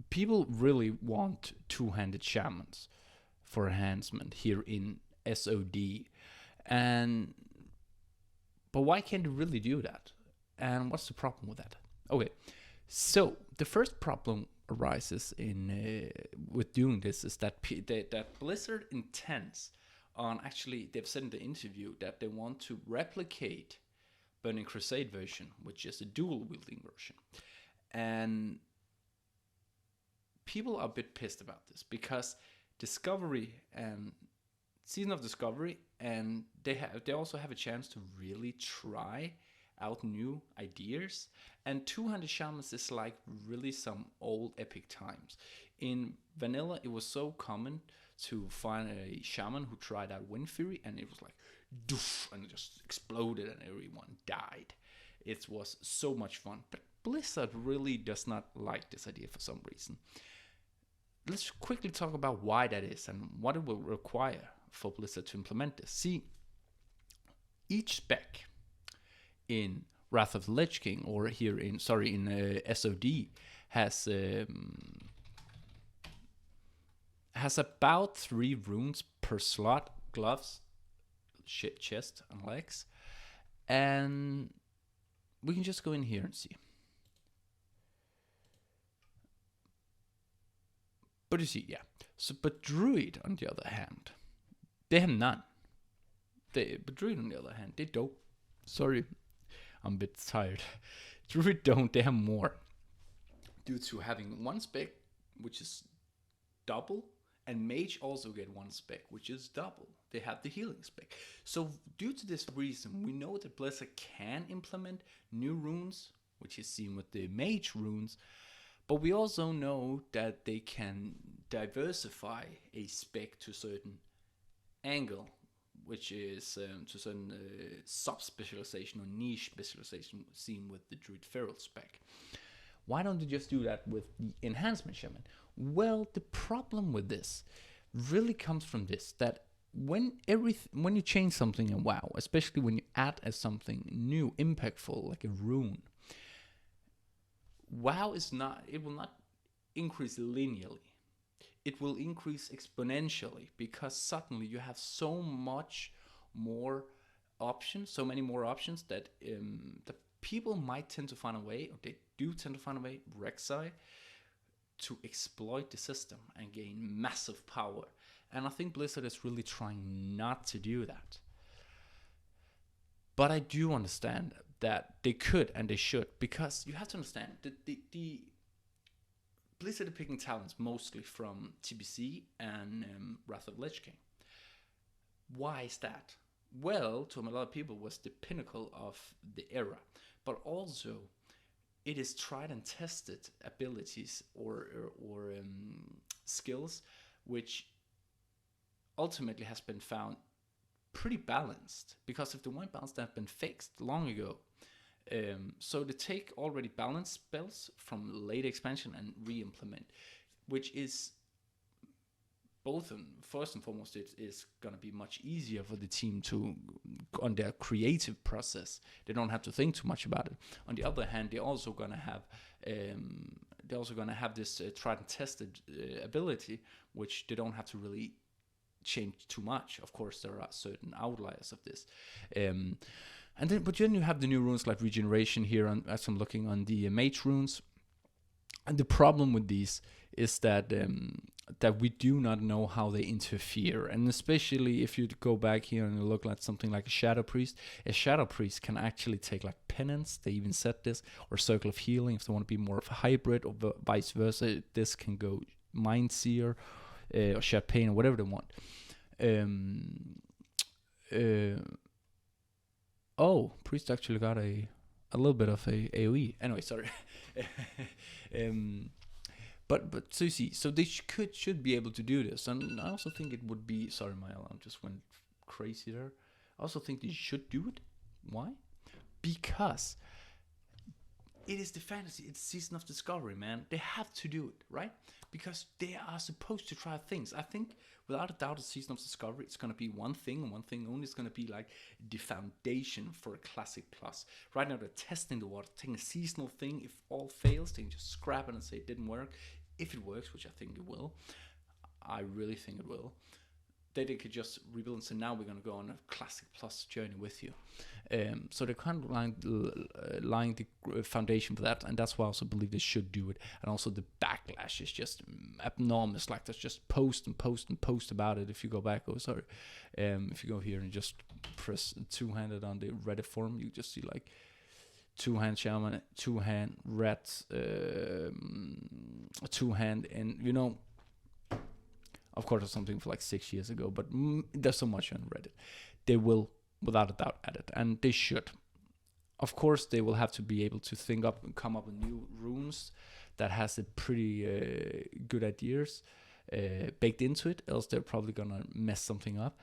people really want two-handed shamans for enhancement here in SOD, and but why can't you really do that? And what's the problem with that? Okay, so the first problem arises in with doing this is that that Blizzard intends on, actually they've said in the interview that they want to replicate Burning Crusade version, which is a dual wielding version, and people are a bit pissed about this because Discovery and Season of Discovery, and they also have a chance to really try out new ideas. And two-handed shamans is like really some old epic times. In vanilla, it was so common to find a shaman who tried out Wind Fury, and it was like doof, and it just exploded, and everyone died. It was so much fun, but Blizzard really does not like this idea for some reason. Let's quickly talk about why that is and what it will require for Blizzard to implement this. See, each spec in Wrath of the Lich King, or here in SOD, has about 3 runes per slot: gloves, chest, and legs. And we can just go in here and see. But you see, yeah. So, but Druid, on the other hand, they have none. But Druid, on the other hand, they don't. Sorry, I'm a bit tired. Druid don't, they have more. Due to having one spec, which is double, and Mage also get one spec, which is double. They have the healing spec. So due to this reason, we know that Blizzard can implement new runes, which is seen with the Mage runes, but we also know that they can diversify a spec to a certain angle, which is to certain sub-specialization or niche specialization seen with the Druid Feral spec. Why don't they just do that with the Enhancement Shaman? Well, the problem with this really comes from this, that when you change something in WoW, especially when you add as something new, impactful, like a rune, WoW it will not increase linearly. It will increase exponentially, because suddenly you have so many more options that the people might tend to find a way, or they do tend to find a way, Rek'Sai, to exploit the system and gain massive power. And I think Blizzard is really trying not to do that. But I do understand that they could and they should, because you have to understand that the Blizzard are picking talents mostly from TBC and Wrath of Lich King. Why is that? Well, to a lot of people, was the pinnacle of the era, but also it is tried and tested abilities or skills, which ultimately has been found pretty balanced, because if the weren't balanced, they have been fixed long ago. So they take already balanced spells from late expansion and re-implement, which is first and foremost, it is going to be much easier for the team to, on their creative process, they don't have to think too much about it. On the other hand, they're also going to have this tried and tested ability, which they don't have to really change too much. Of course, there are certain outliers of this. But then you have the new runes like Regeneration here, as I'm looking on the Mage runes. And the problem with these is that we do not know how they interfere. And especially if you go back here and look at something like a Shadow Priest can actually take like Penance, they even said this, or Circle of Healing if they want to be more of a hybrid, or vice versa. This can go Mind Seer or Shed Pain, or whatever they want. Priest actually got a little bit of a AoE. Anyway, sorry. But so you see, so they should be able to do this, and I also think it would be. Sorry, my alarm just went crazy there. I also think they should do it. Why? Because it is the fantasy. It's Season of Discovery, man. They have to do it, right? Because they are supposed to try things. I think, without a doubt, a Season of Discovery, it's going to be one thing, and one thing only. It's going to be like the foundation for a Classic Plus. Right now, they're testing the water, taking a seasonal thing. If all fails, they can just scrap it and say it didn't work. if it works, which I think it will, I really think it will, they could just rebuild and say, now we're going to go on a Classic Plus journey with you. So they're kind of laying the foundation for that, and that's why I also believe they should do it. And also the backlash is just enormous. Like, there's just post about it. If you go back, if you go here and just press two-handed on the Reddit forum, you just see like two-hand shaman, two-hand rats, two-hand, and you know, of course, it's something for like 6 years ago, but there's so much on Reddit. They will, without a doubt, add it, and they should. Of course, they will have to be able to think up and come up with new runes that has a pretty good ideas baked into it, else they're probably gonna mess something up.